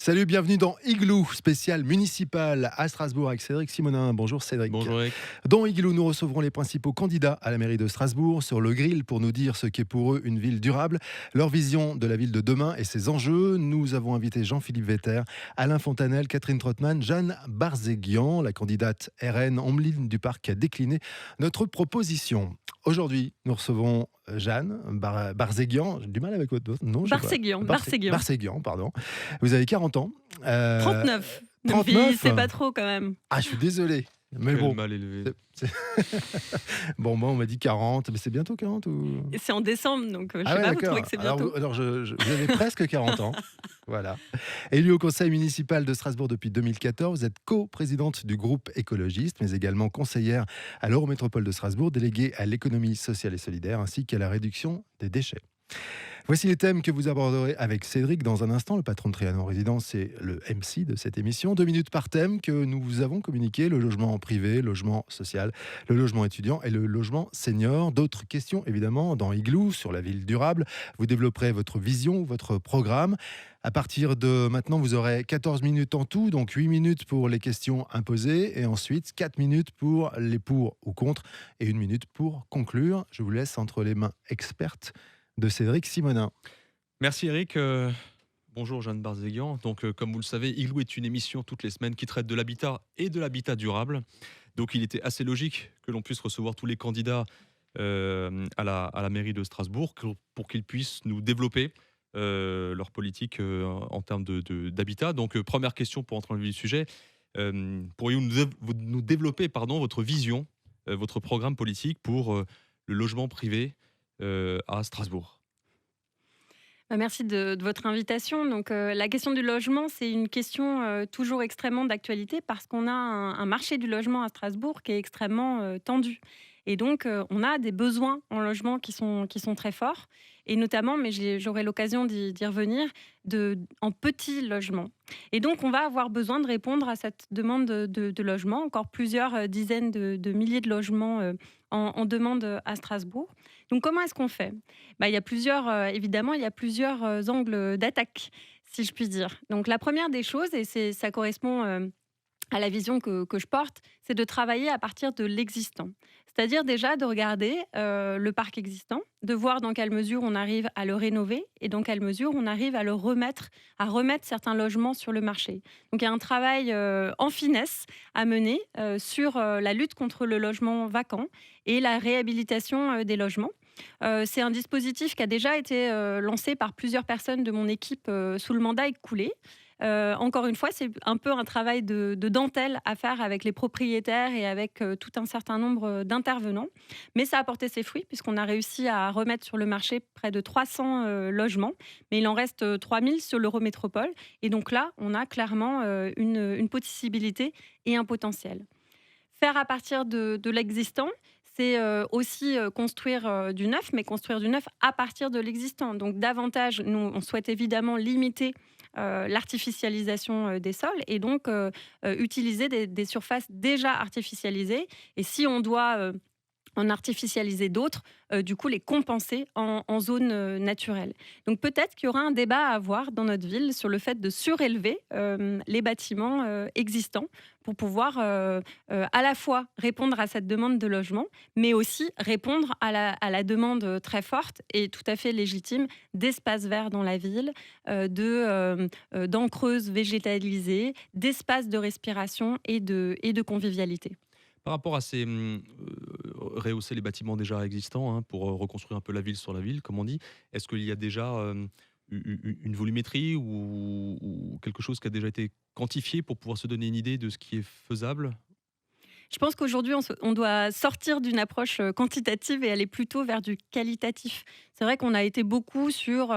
Salut, bienvenue dans Igloo, spécial municipal à Strasbourg avec Cédric Simonin. Bonjour Cédric. Bonjour Eric. Dans Igloo, nous recevrons les principaux candidats à la mairie de Strasbourg sur le grill pour nous dire ce qu'est pour eux une ville durable, leur vision de la ville de demain et ses enjeux. Nous avons invité Jean-Philippe Vetter, Alain Fontanel, Catherine Trottmann, Jeanne Barzéguian, la candidate RN Omblin du Parc qui a décliné notre proposition. Aujourd'hui, nous recevons Jeanne Barzéguian. J'ai du mal avec votre nom, je sais pas. Barséguian. Barséguian, pardon. Vous avez 40 ans. 39. Donc, 39. c'est pas trop quand même. Ah, je suis désolé. Mais Quel bon, mal élevé. bon, moi, on m'a dit 40. Mais c'est bientôt 40 ou... Et c'est en décembre, donc je Ah sais ouais, pas, vous d'accord. trouvez que c'est bientôt. Alors vous avez presque 40 ans. Voilà. Élu au conseil municipal de Strasbourg depuis 2014, vous êtes co-présidente du groupe écologiste, mais également conseillère à l'Eurométropole de Strasbourg, déléguée à l'économie sociale et solidaire, ainsi qu'à la réduction des déchets. Voici les thèmes que vous aborderez avec Cédric dans un instant. Le patron de Trianon Résidence, c'est le MC de cette émission. 2 minutes par thème que nous vous avons communiqué: le logement privé, le logement social, le logement étudiant et le logement senior. D'autres questions, évidemment, dans Igloo, sur la ville durable. Vous développerez votre vision, votre programme. À partir de maintenant, vous aurez 14 minutes en tout, donc 8 minutes pour les questions imposées et ensuite 4 minutes pour les pour ou contre et 1 minute pour conclure. Je vous laisse entre les mains expertes de Cédric Simonin. Merci Eric. Bonjour Jeanne Barzéguian. Donc, comme vous le savez, Igloo est une émission toutes les semaines qui traite de l'habitat et de l'habitat durable. Donc il était assez logique que l'on puisse recevoir tous les candidats à la mairie de Strasbourg pour qu'ils puissent nous développer leur politique en termes d'habitat. Donc première question pour entrer dans le vif du sujet. Pourriez-vous nous développer votre vision, votre programme politique pour le logement privé à Strasbourg? Merci de votre invitation. Donc, la question du logement, c'est une question toujours extrêmement d'actualité parce qu'on a un marché du logement à Strasbourg qui est extrêmement tendu. Et donc, on a des besoins en logement qui sont très forts. Et notamment, mais j'aurai l'occasion d'y revenir, en petits logements. Et donc, on va avoir besoin de répondre à cette demande de logement. Encore plusieurs dizaines de milliers de logements en demande à Strasbourg. Donc, comment est-ce qu'on fait? Il y a évidemment, il y a plusieurs angles d'attaque, si je puis dire. Donc, la première des choses, et ça correspond à la vision que je porte, c'est de travailler à partir de l'existant. C'est-à-dire déjà de regarder le parc existant, de voir dans quelle mesure on arrive à le rénover et dans quelle mesure on arrive à remettre certains logements sur le marché. Donc il y a un travail en finesse à mener sur la lutte contre le logement vacant et la réhabilitation des logements. C'est un dispositif qui a déjà été lancé par plusieurs personnes de mon équipe sous le mandat écoulé. Encore une fois, c'est un peu un travail de dentelle à faire avec les propriétaires et avec tout un certain nombre d'intervenants. Mais ça a porté ses fruits puisqu'on a réussi à remettre sur le marché près de 300 logements. Mais il en reste 3000 sur l'Eurométropole. Et donc là, on a clairement une possibilité et un potentiel. Faire à partir de l'existant, c'est aussi construire du neuf, mais construire du neuf à partir de l'existant. Donc davantage, nous, on souhaite évidemment limiter l'artificialisation des sols et donc utiliser des surfaces déjà artificialisées. Et si on doit en artificialiser d'autres, du coup les compenser en zone naturelle. Donc peut-être qu'il y aura un débat à avoir dans notre ville sur le fait de surélever les bâtiments existants pour pouvoir à la fois répondre à cette demande de logement, mais aussi répondre à la demande très forte et tout à fait légitime d'espaces verts dans la ville, dents creuses végétalisées, d'espaces de respiration et de convivialité. Par rapport à rehausser les bâtiments déjà existants pour reconstruire un peu la ville sur la ville, comme on dit, est-ce qu'il y a déjà une volumétrie ou quelque chose qui a déjà été quantifié pour pouvoir se donner une idée de ce qui est faisable? Je pense qu'aujourd'hui, on doit sortir d'une approche quantitative et aller plutôt vers du qualitatif. C'est vrai qu'on a été beaucoup sur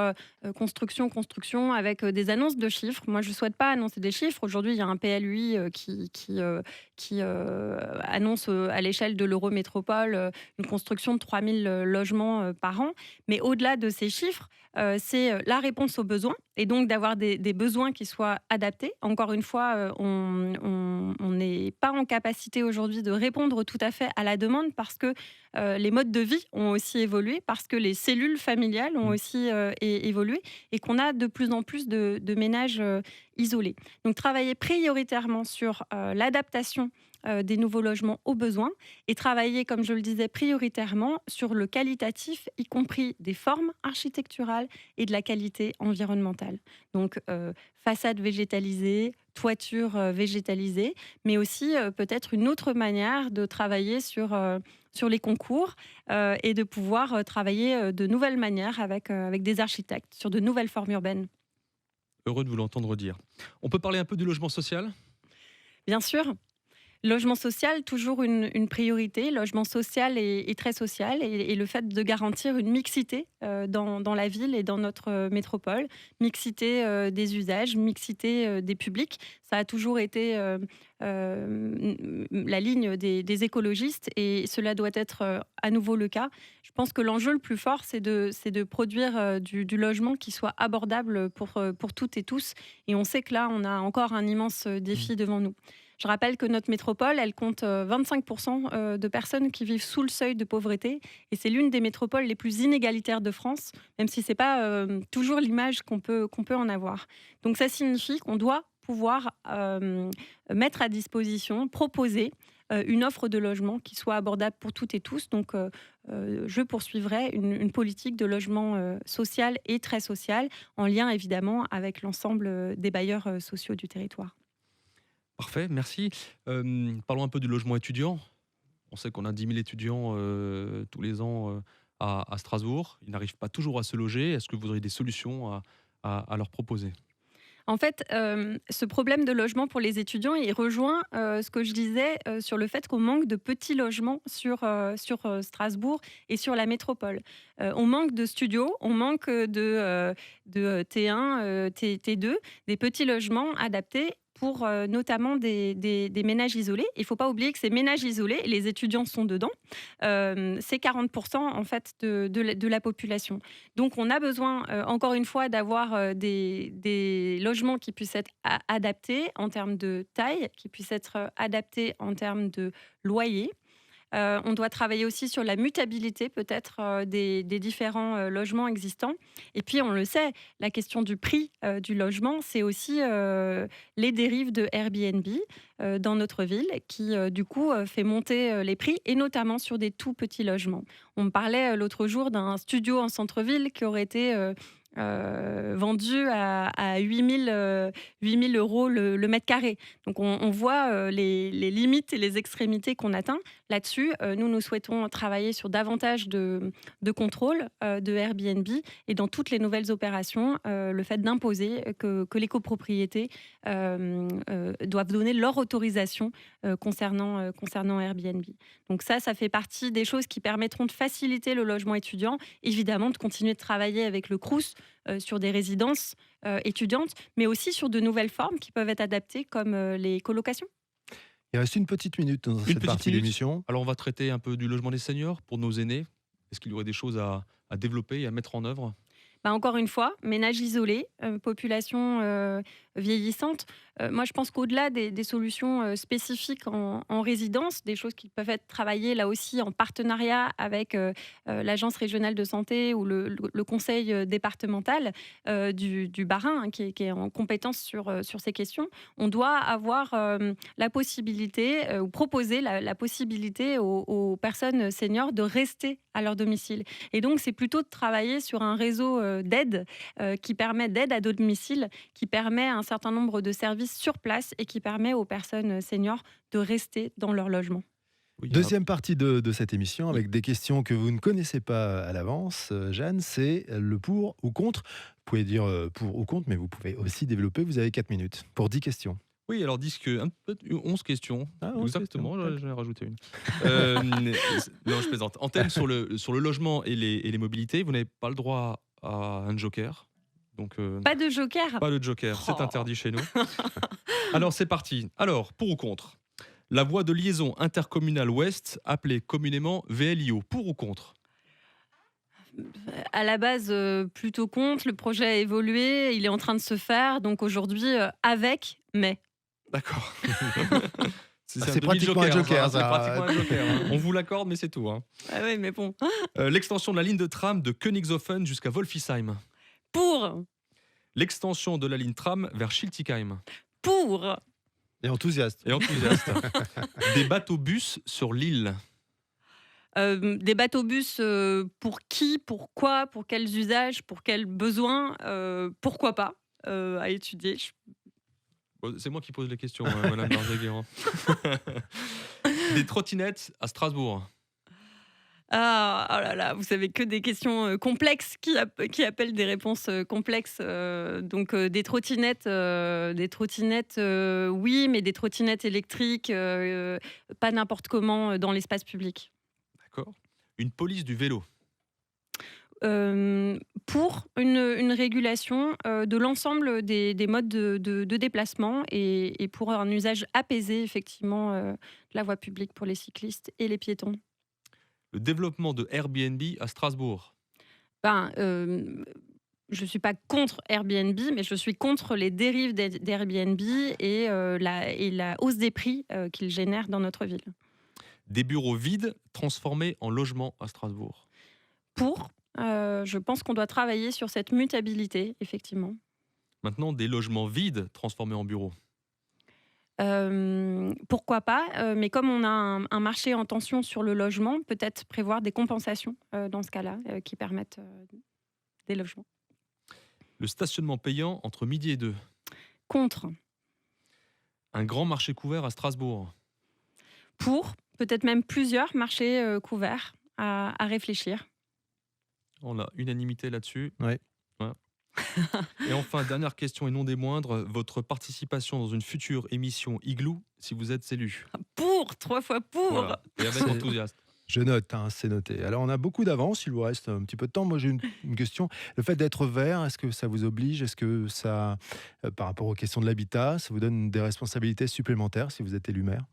construction, avec des annonces de chiffres. Moi, je ne souhaite pas annoncer des chiffres. Aujourd'hui, il y a un PLUI qui annonce à l'échelle de l'Eurométropole une construction de 3000 logements par an. Mais au-delà de ces chiffres, c'est la réponse aux besoins et donc d'avoir des besoins qui soient adaptés. Encore une fois, on n'est pas en capacité aujourd'hui de répondre tout à fait à la demande parce que les modes de vie ont aussi évolué parce que les cellules familiales ont Mmh. aussi évolué et qu'on a de plus en plus de ménages isolés. Donc travailler prioritairement sur l'adaptation des nouveaux logements aux besoins et travailler, comme je le disais, prioritairement sur le qualitatif, y compris des formes architecturales et de la qualité environnementale. Donc, façade végétalisée, toiture végétalisée, mais aussi peut-être une autre manière de travailler sur les concours et de pouvoir travailler de nouvelles manières avec des architectes sur de nouvelles formes urbaines. Heureux de vous l'entendre dire. On peut parler un peu du logement social? Bien sûr, logement social, toujours une priorité. Logement social et très social et le fait de garantir une mixité dans la ville et dans notre métropole. Mixité des usages, mixité des publics. Ça a toujours été la ligne des écologistes et cela doit être à nouveau le cas. Je pense que l'enjeu le plus fort, c'est de produire du logement qui soit abordable pour toutes et tous. Et on sait que là, on a encore un immense Mmh. défi devant nous. Je rappelle que notre métropole, elle compte 25% de personnes qui vivent sous le seuil de pauvreté. Et c'est l'une des métropoles les plus inégalitaires de France, même si ce n'est pas toujours l'image qu'on peut en avoir. Donc ça signifie qu'on doit pouvoir mettre à disposition, proposer une offre de logement qui soit abordable pour toutes et tous. Donc je poursuivrai une politique de logement social et très social, en lien évidemment avec l'ensemble des bailleurs sociaux du territoire. Parfait, merci. Parlons un peu du logement étudiant. On sait qu'on a 10 000 étudiants tous les ans à Strasbourg. Ils n'arrivent pas toujours à se loger. Est-ce que vous auriez des solutions à leur proposer? En fait, ce problème de logement pour les étudiants, il rejoint ce que je disais sur le fait qu'on manque de petits logements sur Strasbourg et sur la métropole. On manque de studios, on manque de T1, T2, des petits logements adaptés pour notamment des ménages isolés. Il ne faut pas oublier que ces ménages isolés, les étudiants sont dedans, c'est 40% en fait de la population. Donc, on a besoin, encore une fois, d'avoir des logements qui puissent être adaptés en termes de taille, qui puissent être adaptés en termes de loyer. On doit travailler aussi sur la mutabilité peut-être des différents logements existants. Et puis, on le sait, la question du prix du logement, c'est aussi les dérives de Airbnb dans notre ville qui, du coup, fait monter les prix et notamment sur des tout petits logements. On me parlait l'autre jour d'un studio en centre-ville qui aurait été vendu à 8 000 euros le mètre carré. Donc on voit les limites et les extrémités qu'on atteint. Là-dessus, nous souhaitons travailler sur davantage de contrôle de Airbnb et dans toutes les nouvelles opérations, le fait d'imposer que les copropriétés doivent donner leur autorisation concernant Airbnb. Donc ça fait partie des choses qui permettront de faciliter le logement étudiant, évidemment de continuer de travailler avec le Crous sur des résidences étudiantes, mais aussi sur de nouvelles formes qui peuvent être adaptées comme les colocations. Il reste une petite minute dans Une cette petite partie de minute. l'émission. Alors, on va traiter un peu du logement des seniors pour nos aînés. Est-ce qu'il y aurait des choses à développer et à mettre en œuvre? Bah, encore une fois, ménage isolé, population vieillissante. Moi, je pense qu'au-delà des solutions spécifiques en résidence, des choses qui peuvent être travaillées là aussi en partenariat avec l'Agence régionale de santé ou le conseil départemental du Bas-Rhin, hein, qui est en compétence sur ces questions, on doit avoir la possibilité ou proposer la possibilité aux personnes seniors de rester à leur domicile. Et donc, c'est plutôt de travailler sur un réseau d'aide qui permet d'aide à domicile, qui permet un certain nombre de services sur place et qui permet aux personnes seniors de rester dans leur logement. Oui, Deuxième partie de cette émission avec des questions que vous ne connaissez pas à l'avance, Jeanne, c'est le pour ou contre. Vous pouvez dire pour ou contre, mais vous pouvez aussi développer. Vous avez 4 minutes pour 10 questions. oui, alors 11 questions. Ah, 11 Exactement, questions, j'en ai rajouté une. Non, je plaisante. Antenne sur le logement et les mobilités, vous n'avez pas le droit à un joker. Donc, Pas de joker. pas de joker, c'est Oh. interdit chez nous. Alors, c'est parti. Alors, pour ou contre? La voie de liaison intercommunale ouest, appelée communément VLIO, pour ou contre? À la base, plutôt contre. Le projet a évolué, il est en train de se faire. Donc aujourd'hui, avec, mais. D'accord. C'est pratiquement un joker, C'est ça. pratiquement un joker, hein. On vous l'accorde, mais c'est tout, hein. Ah ouais, mais bon. L'extension de la ligne de tram de Königshofen jusqu'à Wolfisheim. Pour, L'extension de la ligne tram vers Schiltigheim. pour, Et enthousiaste. Et enthousiaste. Des bateaux-bus sur l'île. des bateaux-bus, pour qui, pourquoi, pour quels usages, pour quels besoins, pourquoi pas, à étudier. Bon, c'est moi qui pose les questions, Madame Barzeguer. Des trottinettes à Strasbourg. Ah, oh là là, vous savez que des questions complexes qui appellent des réponses complexes. Donc des trottinettes, oui, mais des trottinettes électriques, pas n'importe comment dans l'espace public. D'accord. Une police du vélo. Pour une régulation de l'ensemble des modes de déplacement et pour un usage apaisé, effectivement, de la voie publique pour les cyclistes et les piétons. Le développement de Airbnb à Strasbourg. Ben, je ne suis pas contre Airbnb, mais je suis contre les dérives d'Airbnb et la hausse des prix qu'il génère dans notre ville. Des bureaux vides transformés en logements à Strasbourg. Je pense qu'on doit travailler sur cette mutabilité, effectivement. Maintenant, des logements vides transformés en bureaux. Pourquoi pas, mais comme on a un marché en tension sur le logement, peut-être prévoir des compensations dans ce cas-là qui permettent des logements. Le stationnement payant entre midi et 2. Contre, Un grand marché couvert à Strasbourg. pour, peut-être même plusieurs marchés couverts à réfléchir. On a unanimité là-dessus. Ouais. Ouais. Et enfin, dernière question et non des moindres, votre participation dans une future émission Igloo si vous êtes élu. Pour, 3 fois pour. Voilà. Et avec C'est- enthousiasme. Je note, hein, c'est noté. Alors, on a beaucoup d'avance, il vous reste un petit peu de temps. Moi, j'ai une question. Le fait d'être vert, est-ce que ça vous oblige? Est-ce que ça, par rapport aux questions de l'habitat, ça vous donne des responsabilités supplémentaires si vous êtes élu maire?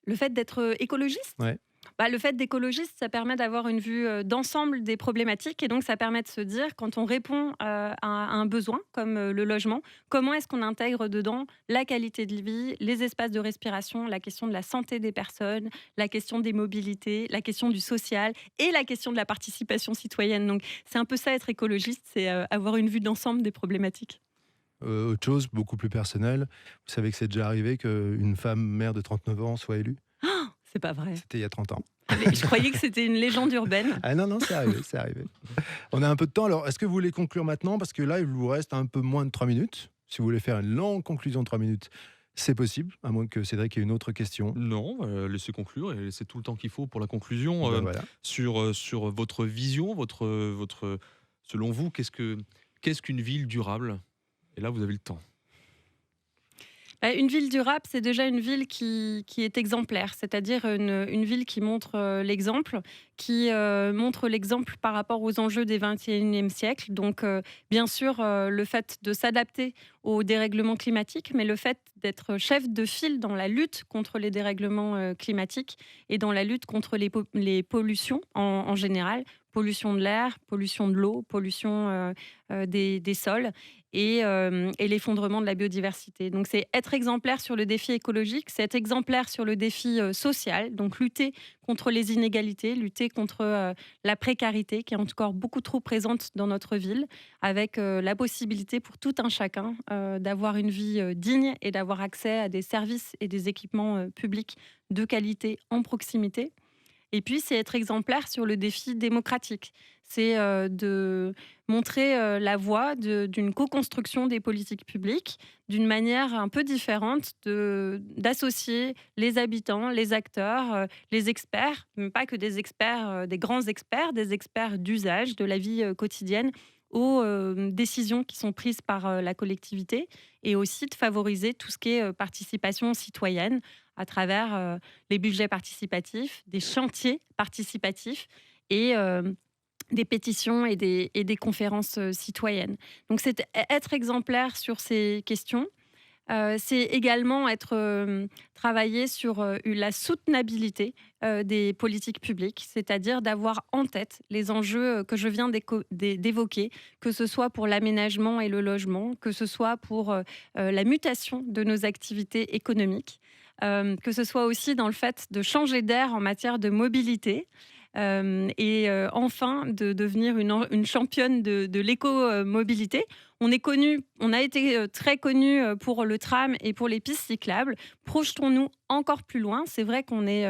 Le fait d'être écologiste, Ouais. le fait d'écologiste, ça permet d'avoir une vue d'ensemble des problématiques et donc ça permet de se dire, quand on répond à un besoin comme le logement, comment est-ce qu'on intègre dedans la qualité de vie, les espaces de respiration, la question de la santé des personnes, la question des mobilités, la question du social et la question de la participation citoyenne. Donc c'est un peu ça être écologiste, c'est avoir une vue d'ensemble des problématiques. Autre chose, beaucoup plus personnelle. Vous savez que c'est déjà arrivé qu'une femme mère de 39 ans soit élue? C'est pas vrai. C'était il y a 30 ans. Mais je croyais que c'était une légende urbaine. Ah non, c'est arrivé, c'est arrivé. On a un peu de temps, alors est-ce que vous voulez conclure maintenant? Parce que là, il vous reste un peu moins de 3 minutes. Si vous voulez faire une longue conclusion de 3 minutes, c'est possible, à moins que Cédric ait une autre question. Non, laissez conclure et laissez tout le temps qu'il faut pour la conclusion. Ben voilà. Sur votre vision, selon vous, qu'est-ce qu'une ville durable? Et là, vous avez le temps. Une ville durable, c'est déjà une ville qui est exemplaire, c'est-à-dire une ville qui montre l'exemple, qui montre l'exemple par rapport aux enjeux des 21e siècle. Donc, bien sûr, le fait de s'adapter au dérèglement climatique, mais le fait d'être chef de file dans la lutte contre les dérèglements climatiques et dans la lutte contre les pollutions en général, pollution de l'air, pollution de l'eau, pollution des sols et l'effondrement de la biodiversité. Donc c'est être exemplaire sur le défi écologique, c'est être exemplaire sur le défi social, donc lutter contre les inégalités, lutter contre la précarité qui est encore beaucoup trop présente dans notre ville, avec la possibilité pour tout un chacun d'avoir une vie digne et d'avoir accès à des services et des équipements publics de qualité en proximité. Et puis, c'est être exemplaire sur le défi démocratique. C'est de montrer la voie d'une co-construction des politiques publiques d'une manière un peu différente, d'associer les habitants, les acteurs, les experts, mais pas que des experts, des grands experts, des experts d'usage de la vie quotidienne aux décisions qui sont prises par la collectivité et aussi de favoriser tout ce qui est participation citoyenne à travers les budgets participatifs, des chantiers participatifs et des pétitions et des conférences citoyennes. Donc c'est être exemplaire sur ces questions. C'est également travailler sur la soutenabilité des politiques publiques, c'est-à-dire d'avoir en tête les enjeux que je viens d'évoquer, que ce soit pour l'aménagement et le logement, que ce soit pour la mutation de nos activités économiques. que ce soit aussi dans le fait de changer d'air en matière de mobilité. Enfin, de devenir une championne de l'éco-mobilité. On a été très connu pour le tram et pour les pistes cyclables. Projetons-nous encore plus loin. C'est vrai qu'on est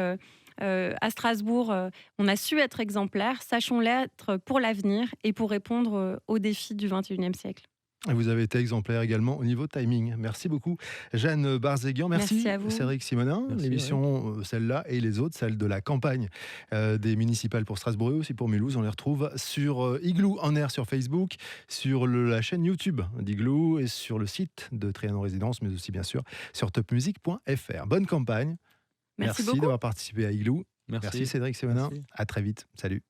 à Strasbourg, on a su être exemplaire. Sachons l'être pour l'avenir et pour répondre aux défis du 21e siècle. Et vous avez été exemplaire également au niveau timing. Merci beaucoup, Jeanne Barzéguian. Merci Merci, à vous. Cédric Simonin. Merci, L'émission, celle-là et les autres, celle de la campagne des municipales pour Strasbourg et aussi pour Mulhouse, on les retrouve sur Igloo en air sur Facebook, sur la chaîne YouTube d'Igloo et sur le site de Trianon Résidence, mais aussi bien sûr sur topmusic.fr. Bonne campagne. Merci Merci beaucoup. d'avoir participé à Igloo. Merci, Merci. Cédric Simonin. Merci. À très vite. Salut.